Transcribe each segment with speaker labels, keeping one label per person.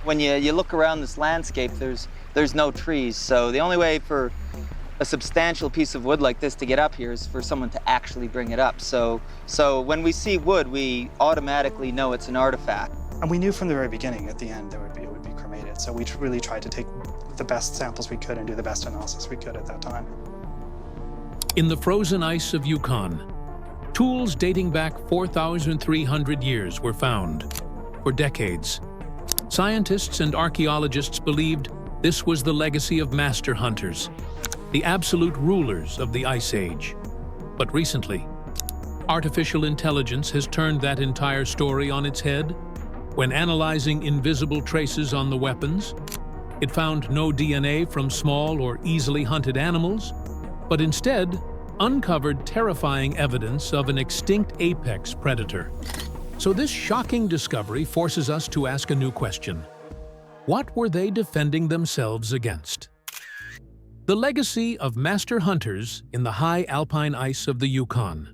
Speaker 1: when you look around this landscape, there's no trees. So the only way for a substantial piece of wood like this to get up here is for someone to actually bring it up. So when we see wood, we automatically know it's an artifact.
Speaker 2: And we knew from the very beginning at the end that it would be cremated. So we really tried to take the best samples we could and do the best analysis we could at that time.
Speaker 3: In the frozen ice of Yukon, tools dating back 4,300 years were found. For decades, scientists and archaeologists believed this was the legacy of master hunters, the absolute rulers of the Ice Age. But recently, artificial intelligence has turned that entire story on its head. When analyzing invisible traces on the weapons, it found no DNA from small or easily hunted animals, but instead uncovered terrifying evidence of an extinct apex predator. So this shocking discovery forces us to ask a new question. What were they defending themselves against? The legacy of master hunters in the high alpine ice of the Yukon.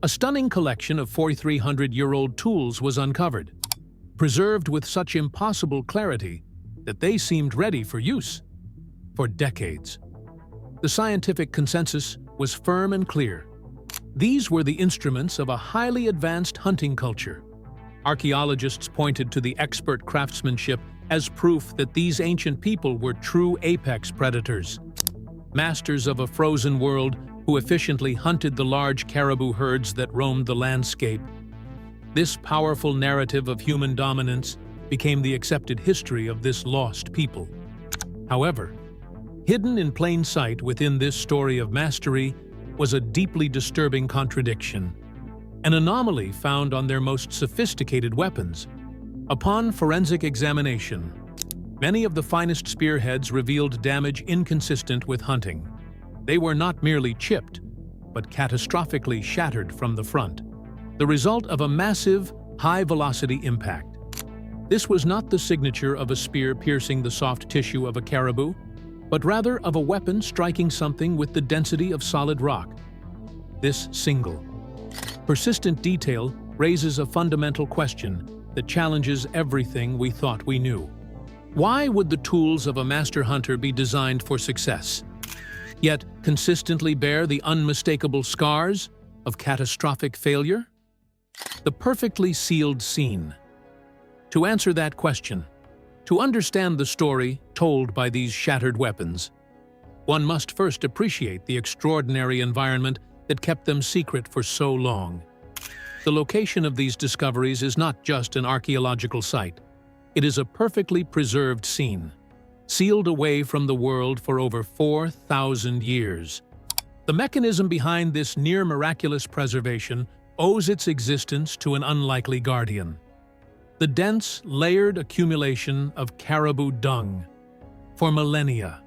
Speaker 3: A stunning collection of 4,300-year-old tools was uncovered, preserved with such impossible clarity that they seemed ready for use for decades. The scientific consensus was firm and clear. These were the instruments of a highly advanced hunting culture. Archaeologists pointed to the expert craftsmanship as proof that these ancient people were true apex predators, masters of a frozen world who efficiently hunted the large caribou herds that roamed the landscape. This powerful narrative of human dominance became the accepted history of this lost people. However, hidden in plain sight within this story of mastery was a deeply disturbing contradiction, an anomaly found on their most sophisticated weapons. Upon forensic examination, many of the finest spearheads revealed damage inconsistent with hunting. They were not merely chipped, but catastrophically shattered from the front, the result of a massive, high-velocity impact. This was not the signature of a spear piercing the soft tissue of a caribou, but rather of a weapon striking something with the density of solid rock. This single, persistent detail raises a fundamental question that challenges everything we thought we knew. Why would the tools of a master hunter be designed for success, yet consistently bear the unmistakable scars of catastrophic failure? The perfectly sealed scene. To answer that question, to understand the story told by these shattered weapons, one must first appreciate the extraordinary environment that kept them secret for so long. The location of these discoveries is not just an archaeological site. It is a perfectly preserved scene, sealed away from the world for over 4,000 years. The mechanism behind this near-miraculous preservation owes its existence to an unlikely guardian: the dense, layered accumulation of caribou dung. For millennia,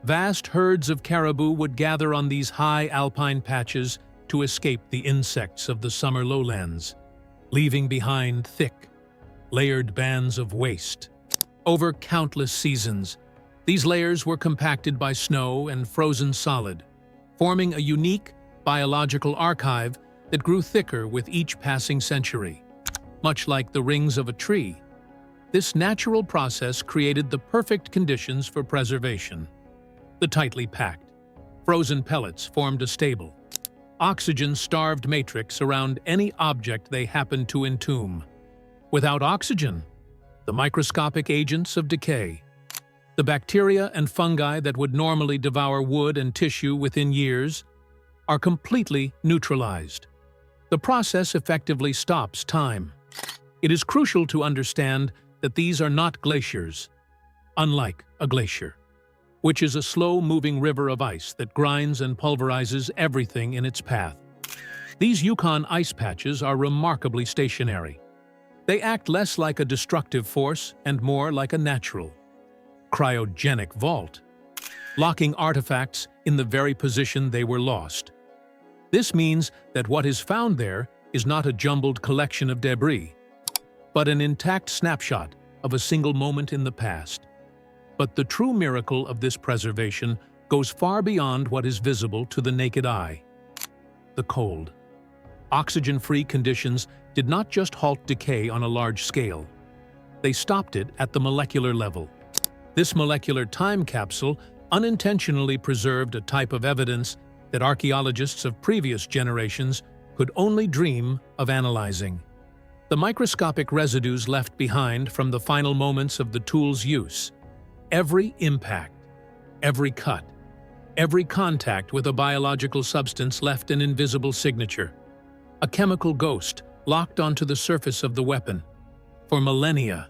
Speaker 3: vast herds of caribou would gather on these high alpine patches to escape the insects of the summer lowlands, leaving behind thick, layered bands of waste. Over countless seasons, these layers were compacted by snow and frozen solid, forming a unique biological archive that grew thicker with each passing century. Much like the rings of a tree, this natural process created the perfect conditions for preservation. The tightly packed, frozen pellets formed a stable, oxygen-starved matrix around any object they happened to entomb. Without oxygen, the microscopic agents of decay, the bacteria and fungi that would normally devour wood and tissue within years, are completely neutralized. The process effectively stops time. It is crucial to understand that these are not glaciers, unlike a glacier, which is a slow-moving river of ice that grinds and pulverizes everything in its path. These Yukon ice patches are remarkably stationary. They act less like a destructive force and more like a natural, cryogenic vault, locking artifacts in the very position they were lost. This means that what is found there is not a jumbled collection of debris, but an intact snapshot of a single moment in the past. But the true miracle of this preservation goes far beyond what is visible to the naked eye. The cold, oxygen-free conditions did not just halt decay on a large scale. they stopped it at the molecular level. This molecular time capsule unintentionally preserved a type of evidence that archaeologists of previous generations could only dream of analyzing. The microscopic residues left behind from the final moments of the tool's use. Every impact, every cut, every contact with a biological substance left an invisible signature, a chemical ghost locked onto the surface of the weapon. For millennia,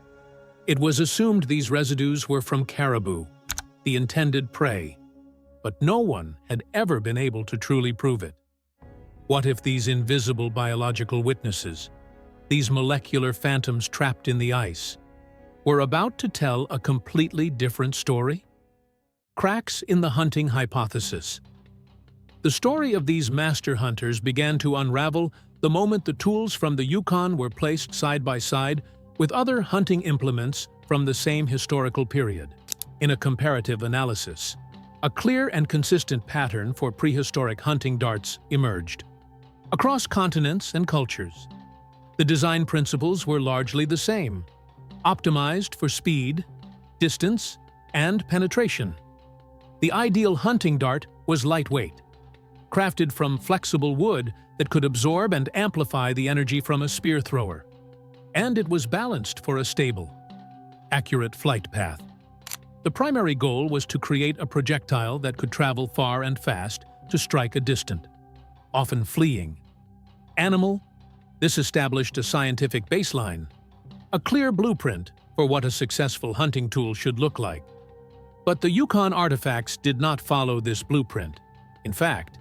Speaker 3: it was assumed these residues were from caribou, the intended prey, but no one had ever been able to truly prove it. What if these invisible biological witnesses, these molecular phantoms trapped in the ice, were about to tell a completely different story? Cracks in the hunting hypothesis. The story of these master hunters began to unravel the moment the tools from the Yukon were placed side by side with other hunting implements from the same historical period. In a comparative analysis, a clear and consistent pattern for prehistoric hunting darts emerged. Across continents and cultures, the design principles were largely the same, optimized for speed, distance, and penetration. The ideal hunting dart was lightweight, crafted from flexible wood that could absorb and amplify the energy from a spear thrower. And it was balanced for a stable, accurate flight path. The primary goal was to create a projectile that could travel far and fast to strike a distant, often fleeing, animal. This established a scientific baseline, a clear blueprint for what a successful hunting tool should look like. But the Yukon artifacts did not follow this blueprint. In fact,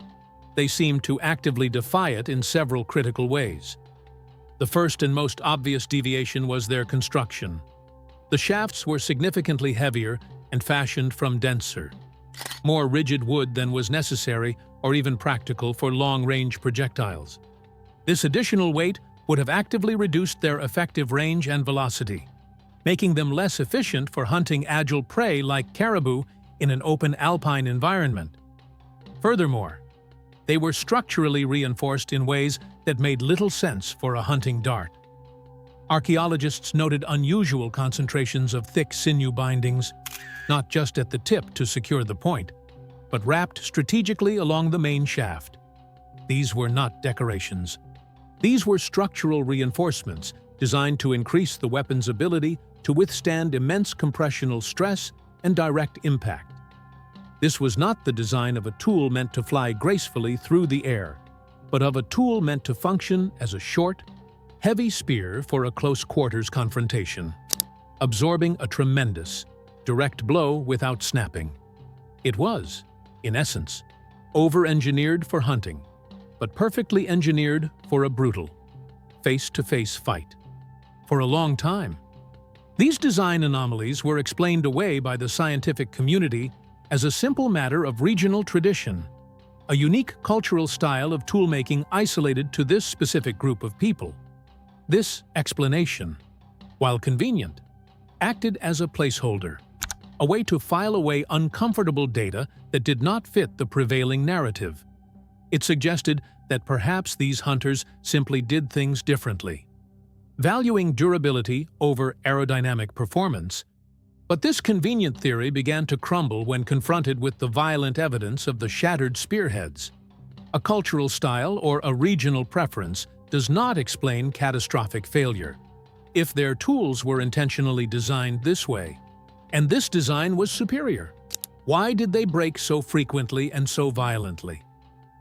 Speaker 3: they seemed to actively defy it in several critical ways. The first and most obvious deviation was their construction. The shafts were significantly heavier and fashioned from denser, more rigid wood than was necessary or even practical for long-range projectiles. This additional weight would have actively reduced their effective range and velocity, making them less efficient for hunting agile prey like caribou in an open alpine environment. Furthermore, they were structurally reinforced in ways that made little sense for a hunting dart. Archaeologists noted unusual concentrations of thick sinew bindings, not just at the tip to secure the point, but wrapped strategically along the main shaft. These were not decorations. These were structural reinforcements designed to increase the weapon's ability to withstand immense compressional stress and direct impact. This was not the design of a tool meant to fly gracefully through the air, but of a tool meant to function as a short, heavy spear for a close-quarters confrontation, absorbing a tremendous, direct blow without snapping. It was, in essence, over-engineered for hunting, but perfectly engineered for a brutal, face-to-face fight. For a long time, these design anomalies were explained away by the scientific community as a simple matter of regional tradition, a unique cultural style of toolmaking isolated to this specific group of people. This explanation, while convenient, acted as a placeholder, a way to file away uncomfortable data that did not fit the prevailing narrative. It suggested that perhaps these hunters simply did things differently, valuing durability over aerodynamic performance. But this convenient theory began to crumble when confronted with the violent evidence of the shattered spearheads. A cultural style or a regional preference does not explain catastrophic failure. If their tools were intentionally designed this way, and this design was superior, why did they break so frequently and so violently?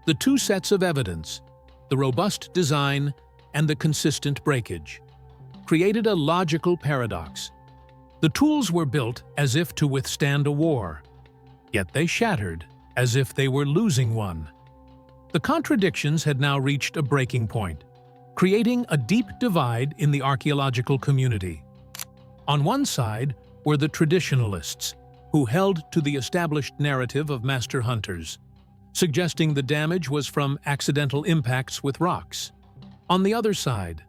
Speaker 3: The two sets of evidence, the robust design and the consistent breakage, created a logical paradox. The tools were built as if to withstand a war, yet they shattered as if they were losing one. The contradictions had now reached a breaking point, creating a deep divide in the archaeological community. On one side were the traditionalists, who held to the established narrative of master hunters, suggesting the damage was from accidental impacts with rocks. On the other side,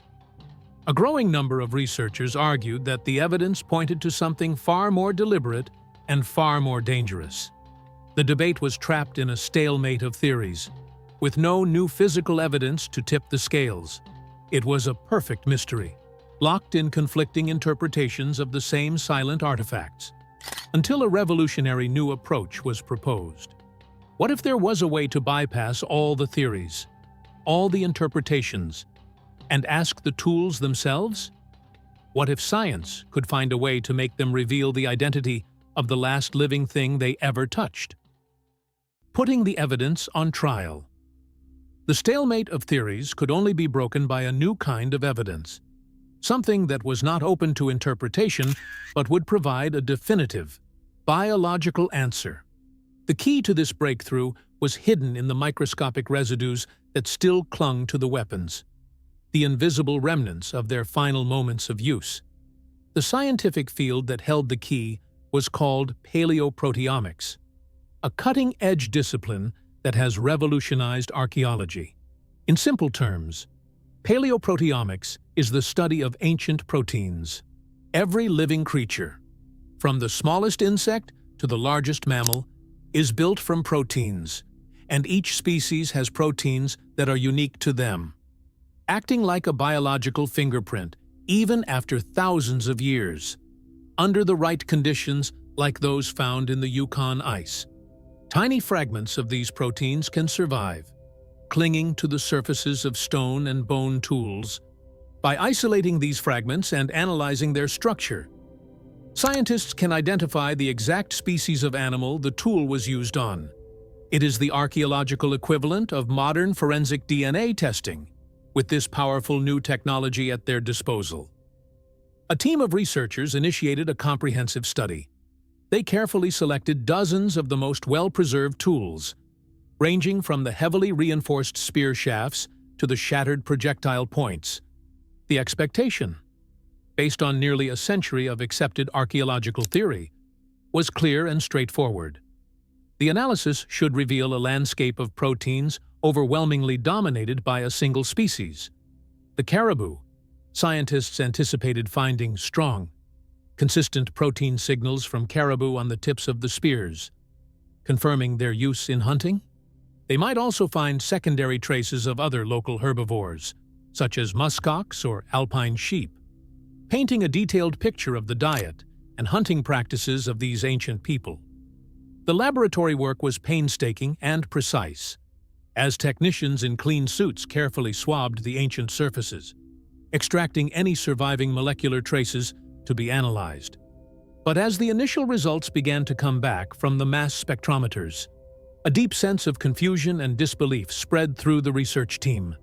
Speaker 3: a growing number of researchers argued that the evidence pointed to something far more deliberate and far more dangerous. The debate was trapped in a stalemate of theories, with no new physical evidence to tip the scales. It was a perfect mystery, locked in conflicting interpretations of the same silent artifacts, until a revolutionary new approach was proposed. What if there was a way to bypass all the theories, all the interpretations, and ask the tools themselves? What if science could find a way to make them reveal the identity of the last living thing they ever touched? Putting the evidence on trial. The stalemate of theories could only be broken by a new kind of evidence, something that was not open to interpretation but would provide a definitive, biological answer. The key to this breakthrough was hidden in the microscopic residues that still clung to the weapons, the invisible remnants of their final moments of use. The scientific field that held the key was called Paleoproteomics, a cutting-edge discipline that has revolutionized archaeology. In simple terms, Paleoproteomics is the study of ancient proteins. Every living creature, from the smallest insect to the largest mammal, is built from proteins, and each species has proteins that are unique to them, acting like a biological fingerprint, even after thousands of years, under the right conditions like those found in the Yukon ice. Tiny fragments of these proteins can survive, clinging to the surfaces of stone and bone tools. By isolating these fragments and analyzing their structure, scientists can identify the exact species of animal the tool was used on. It is the archaeological equivalent of modern forensic DNA testing, with this powerful new technology at their disposal. A team of researchers initiated a comprehensive study. They carefully selected dozens of the most well-preserved tools, ranging from the heavily reinforced spear shafts to the shattered projectile points. The expectation, based on nearly a century of accepted archaeological theory, was clear and straightforward. The analysis should reveal a landscape of proteins overwhelmingly dominated by a single species, the caribou. Scientists anticipated finding strong, consistent protein signals from caribou on the tips of the spears, confirming their use in hunting. They might also find secondary traces of other local herbivores, such as muskox or alpine sheep, painting a detailed picture of the diet and hunting practices of these ancient people. The laboratory work was painstaking and precise, as technicians in clean suits carefully swabbed the ancient surfaces, extracting any surviving molecular traces to be analyzed. But as the initial results began to come back from the mass spectrometers, a deep sense of confusion and disbelief spread through the research team.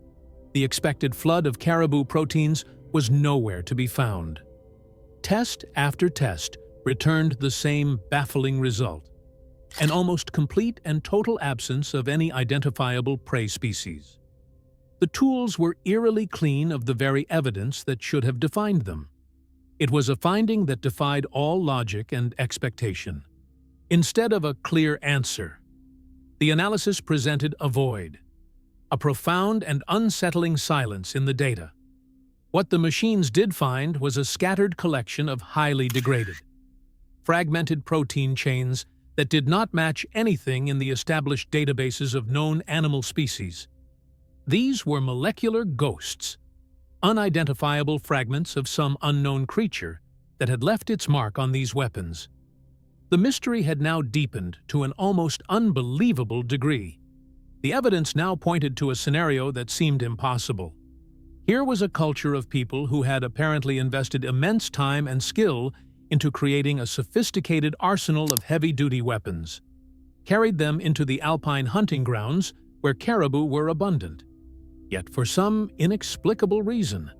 Speaker 3: The expected flood of caribou proteins was nowhere to be found. Test after test returned the same baffling result: an almost complete and total absence of any identifiable prey species. The tools were eerily clean of the very evidence that should have defined them. It was a finding that defied all logic and expectation. Instead of a clear answer, the analysis presented a void, a profound and unsettling silence in the data. What the machines did find was a scattered collection of highly degraded, fragmented protein chains that did not match anything in the established databases of known animal species. These were molecular ghosts, unidentifiable fragments of some unknown creature that had left its mark on these weapons. The mystery had now deepened to an almost unbelievable degree. The evidence now pointed to a scenario that seemed impossible. Here was a culture of people who had apparently invested immense time and skill into creating a sophisticated arsenal of heavy-duty weapons, carried them into the alpine hunting grounds where caribou were abundant, yet for some inexplicable reason,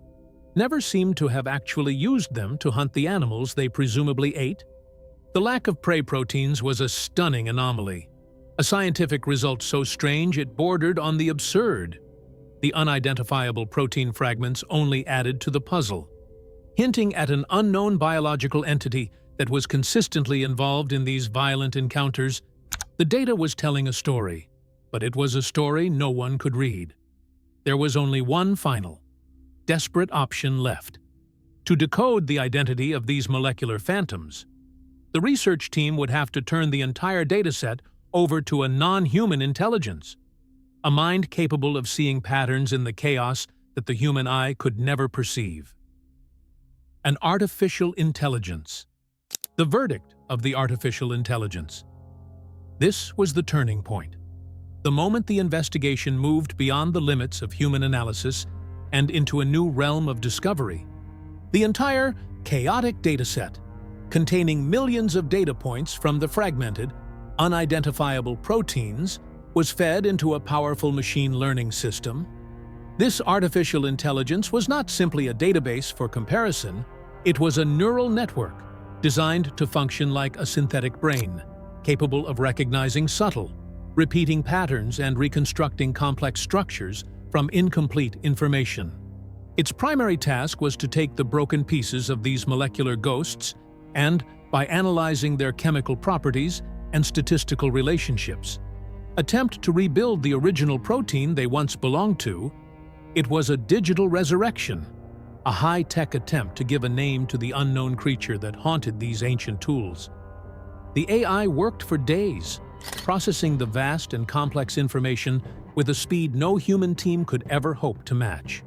Speaker 3: never seemed to have actually used them to hunt the animals they presumably ate. The lack of prey proteins was a stunning anomaly, a scientific result so strange it bordered on the absurd. The unidentifiable protein fragments only added to the puzzle, hinting at an unknown biological entity that was consistently involved in these violent encounters. The data was telling a story, but it was a story no one could read. There was only one final, desperate option left: to decode the identity of these molecular phantoms. The research team would have to turn the entire dataset over to a non-human intelligence, a mind capable of seeing patterns in the chaos that the human eye could never perceive. an artificial intelligence. The verdict of the artificial intelligence. This was the turning point. The moment the investigation moved beyond the limits of human analysis and into a new realm of discovery, the entire chaotic dataset, containing millions of data points from the fragmented, unidentifiable proteins, was fed into a powerful machine learning system. This artificial intelligence was not simply a database for comparison, it was a neural network designed to function like a synthetic brain, capable of recognizing subtle, repeating patterns and reconstructing complex structures from incomplete information. Its primary task was to take the broken pieces of these molecular ghosts and, by analyzing their chemical properties and statistical relationships, attempt to rebuild the original protein they once belonged to. It was a digital resurrection, a high-tech attempt to give a name to the unknown creature that haunted these ancient tools. The AI worked for days, processing the vast and complex information with a speed no human team could ever hope to match.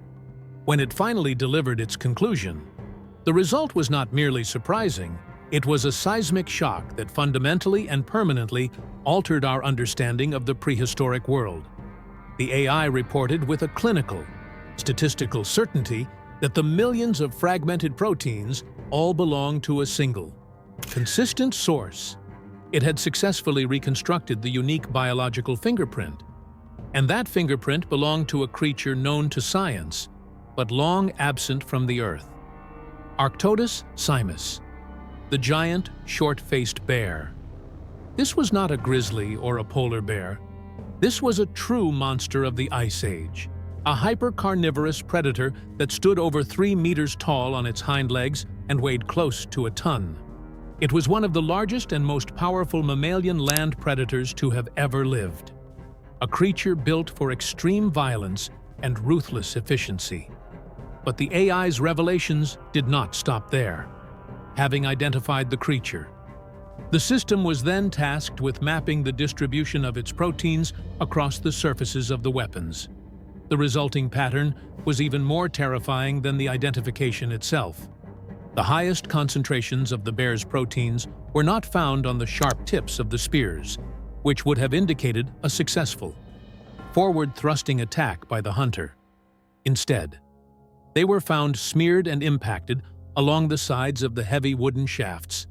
Speaker 3: When it finally delivered its conclusion, the result was not merely surprising, it was a seismic shock that fundamentally and permanently altered our understanding of the prehistoric world. The AI reported with a clinical, statistical certainty that the millions of fragmented proteins all belonged to a single, consistent source. It had successfully reconstructed the unique biological fingerprint, and that fingerprint belonged to a creature known to science, but long absent from the Earth. Arctodus simus, the giant, short-faced bear. This was not a grizzly or a polar bear. This was a true monster of the Ice Age, a hyper-carnivorous predator that stood over 3 meters tall on its hind legs and weighed close to a ton. It was one of the largest and most powerful mammalian land predators to have ever lived, a creature built for extreme violence and ruthless efficiency. But the AI's revelations did not stop there. Having identified the creature, the system was then tasked with mapping the distribution of its proteins across the surfaces of the weapons. The resulting pattern was even more terrifying than the identification itself. The highest concentrations of the bear's proteins were not found on the sharp tips of the spears, which would have indicated a successful, forward-thrusting attack by the hunter. Instead, they were found smeared and impacted along the sides of the heavy wooden shafts.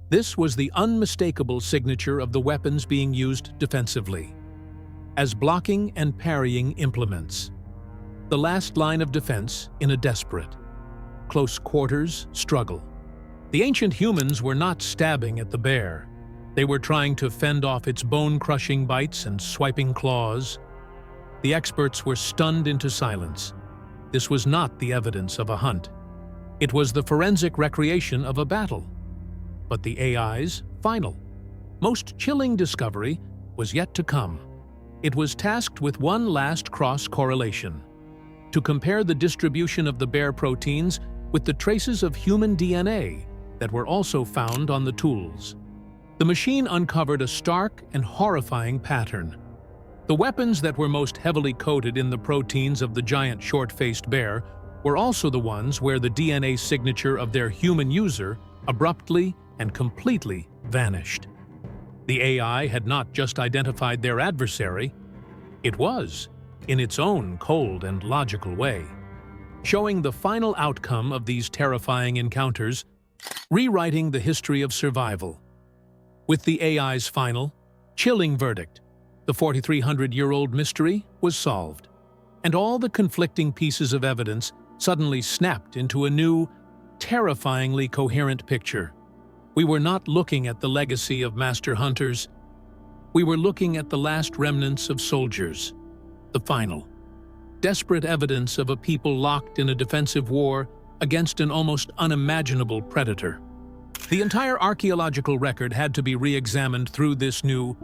Speaker 3: This was the unmistakable signature of the weapons being used defensively, as blocking and parrying implements. The last line of defense in a desperate, close-quarters struggle. The ancient humans were not stabbing at the bear. They were trying to fend off its bone-crushing bites and swiping claws. The experts were stunned into silence. This was not the evidence of a hunt. It was the forensic recreation of a battle. But the AI's final, most chilling discovery was yet to come. It was tasked with one last cross-correlation, to compare the distribution of the bear proteins with the traces of human DNA that were also found on the tools. The machine uncovered a stark and horrifying pattern. The weapons that were most heavily coated in the proteins of the giant short-faced bear were also the ones where the DNA signature of their human user abruptly and completely vanished. The AI had not just identified their adversary, it was, in its own cold and logical way, showing the final outcome of these terrifying encounters, rewriting the history of survival. With the AI's final, chilling verdict, the 4,300-year-old mystery was solved, and all the conflicting pieces of evidence suddenly snapped into a new, terrifyingly coherent picture. We were not looking at the legacy of master hunters. We were looking at the last remnants of soldiers, the final, desperate evidence of a people locked in a defensive war against an almost unimaginable predator. The entire archaeological record had to be re-examined through this new,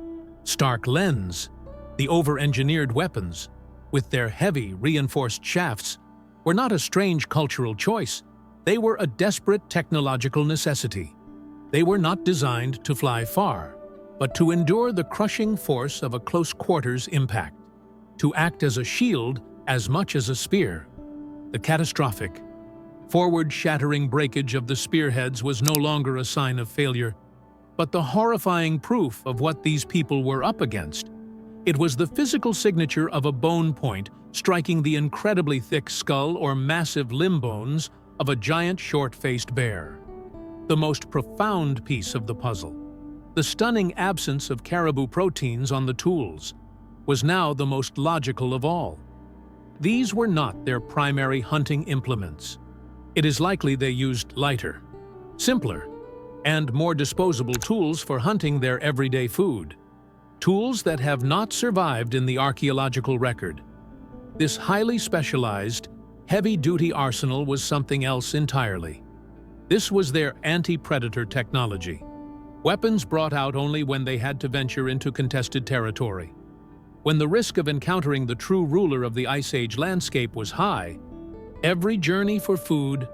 Speaker 3: stark lens. The over-engineered weapons, with their heavy, reinforced shafts, were not a strange cultural choice. They were a desperate technological necessity. They were not designed to fly far, but to endure the crushing force of a close-quarters impact, to act as a shield as much as a spear. The catastrophic, Forward-shattering breakage of the spearheads was no longer a sign of failure, but the horrifying proof of what these people were up against. It was the physical signature of a bone point striking the incredibly thick skull or massive limb bones of a giant short-faced bear. The most profound piece of the puzzle, the stunning absence of caribou proteins on the tools, was now the most logical of all. These were not their primary hunting implements. It is likely they used lighter, simpler, and more disposable tools for hunting their everyday food. Tools that have not survived in the archaeological record. This highly specialized, heavy-duty arsenal was something else entirely. This was their anti-predator technology. Weapons brought out only when they had to venture into contested territory. When the risk of encountering the true ruler of the Ice Age landscape was high, every journey for food,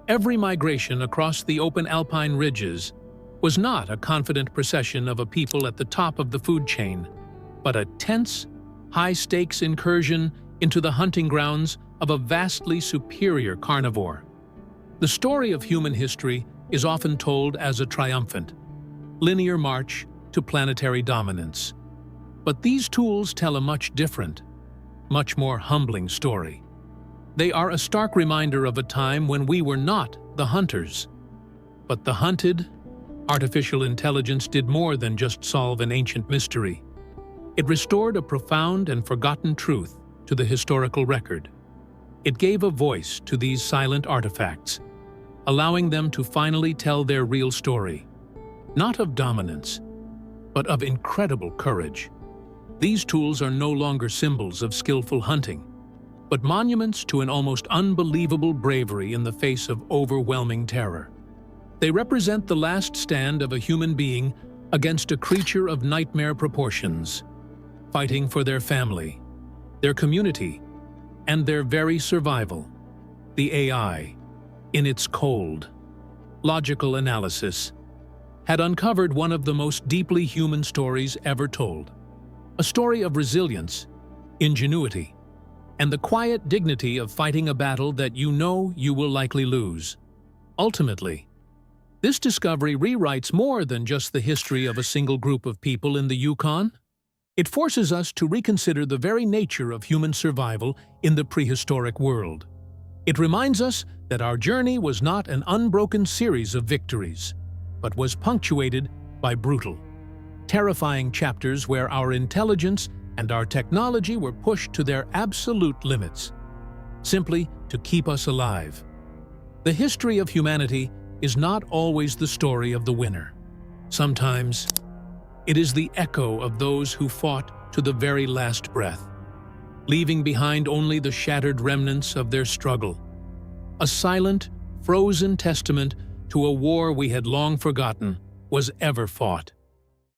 Speaker 3: every migration across the open alpine ridges, was not a confident procession of a people at the top of the food chain, but a tense, high-stakes incursion into the hunting grounds of a vastly superior carnivore. The story of human history is often told as a triumphant, linear march to planetary dominance. But these tools tell a much different, much more humbling story. They are a stark reminder of a time when we were not the hunters, but the hunted. Artificial intelligence did more than just solve an ancient mystery. It restored a profound and forgotten truth to the historical record. It gave a voice to these silent artifacts, allowing them to finally tell their real story, not of dominance, but of incredible courage. These tools are no longer symbols of skillful hunting, but monuments to an almost unbelievable bravery in the face of overwhelming terror. They represent the last stand of a human being against a creature of nightmare proportions, fighting for their family, their community, and their very survival. The AI, in its cold, logical analysis, had uncovered one of the most deeply human stories ever told. A story of resilience, ingenuity, and the quiet dignity of fighting a battle that you know you will likely lose. Ultimately, this discovery rewrites more than just the history of a single group of people in the Yukon. It forces us to reconsider the very nature of human survival in the prehistoric world. It reminds us that our journey was not an unbroken series of victories, but was punctuated by brutal, terrifying chapters where our intelligence and our technology were pushed to their absolute limits, simply to keep us alive. The history of humanity is not always the story of the winner. Sometimes, it is the echo of those who fought to the very last breath, leaving behind only the shattered remnants of their struggle. A silent, frozen testament to a war we had long forgotten was ever fought.